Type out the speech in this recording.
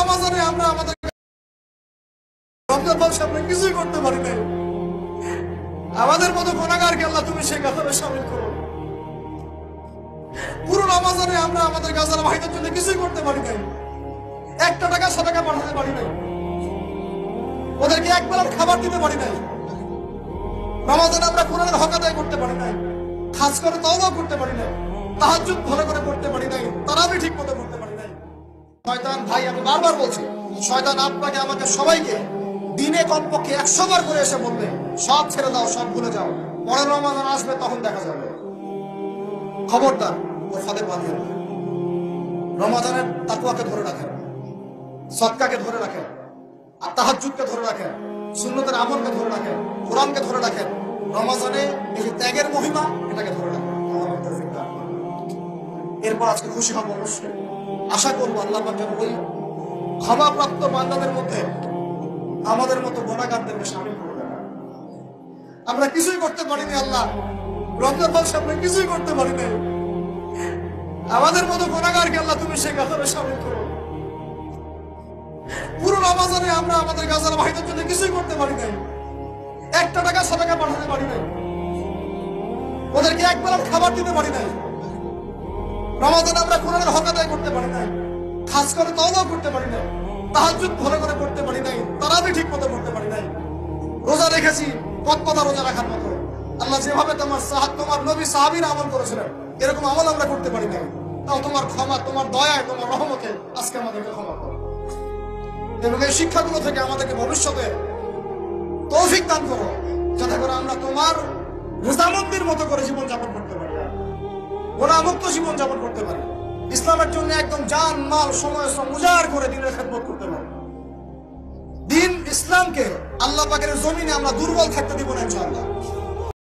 রমাজানে আমরা আমাদের রমজান মাস আমরা কিছুই করতে পারি নাই। আমাদের মতো গুনাহগারকে আল্লাহ তুমি সেই কাতারে শামিল করো। পুরো রমাজানে আমরা আমাদের গাজার ভাইদের জন্য কিছুই করতে পারি নাই। একটা টাকা সাদাকা পাঠাতে পারি নাই, ওদেরকে এক বেলার খাবার দিতে পারি নাই। রমাজানে আমরা কোরআনের হক আদায় করতে পারি নাই, খাস করে তওবা করতে পারি নাই, তাহাজ্জুদ ভালো করে পড়তে পারি নাই, তারাবি ঠিক মতো পড়তে পারি নাই। শয়তান ভাই, আমি বারবার বলছি, শয়তান আপনাকে আমাকে সবাইকে দিনে কমপক্ষে 100 বার করে এসে বলবে সব ছেড়ে দাও, সব ভুলে যাও, পরের রমাজান আসবে তখন দেখা যাবে। খবরদার ওর ফাঁদে পা দিও না। রমাজানের তাকওয়াকে ধরে রাখেন, সদকাকে ধরে রাখেন, আর তাহাজ্জুদকে ধরে রাখেন, সুন্নতের আমলকে ধরে রাখেন, কোরআনকে ধরে রাখেন। রমাজানে এই যে ত্যাগের মহিমা, এটাকে ধরে রাখেন। এরপর আজকে খুশি হব অবশ্যই, আশা করবো আল্লাহ পাক যেন ওই ক্ষমাপ্রাপ্ত বান্দাদের মধ্যে আমাদের মতো গুনাহগারদেরকে শামিল করে দেন। আমরা কিছুই করতে পারিনি আল্লাহ, রমজান মাসে আমরা কিছুই করতে পারি নাই। আমাদের মতো গুনাহগারকে আল্লাহ তুমি সেই কাতারে শামিল করো। পুরো রমাজানে আমরা আমাদের গাজার ভাইদের জন্য কিছুই করতে পারি নাই। একটা টাকা সাদাকা পাঠাতে পারি নাই, ওদেরকে এক বেলার খাবার দিতে পারি নাই। রমাজানে আমরা কোরআনের হক আদায় করতে পারি নাই, খাস করে তওবা করতে পারি নাই, তাহাজ্জুদ ভালো করে পড়তে পারি নাই, তারাবি ঠিক মতো পড়তে পারি নাই। রোজা রেখেছি কতটা রোজা রাখার মতো। আল্লাহ যেভাবে তোমার নবী সাহাবীরা আমল করেছিলেন, এরকম আমল আমরা করতে পারি নাই। তাও তোমার ক্ষমা, তোমার দয়ায়, তোমার রহমতে আজকে আমাদেরকে ক্ষমা করো। এবং এই শিক্ষাগুলো থেকে আমাদেরকে ভবিষ্যতে তৌফিক দান করো, যাতে করে আমরা তোমার রোজামন্দির মতো করে জীবন যাপন করতে পারি, গুনাহমুক্ত জীবন যাপন করতে পারি, ইসলামের জন্য একদম জান মাল সময় শ্রম উজাড় করে দিনের খেদমত করতে পারি। দিন ইসলামকে আল্লাহ পাকের জমিনে আমরা দুর্বল থাকতে দিব না ইনশাআল্লাহ।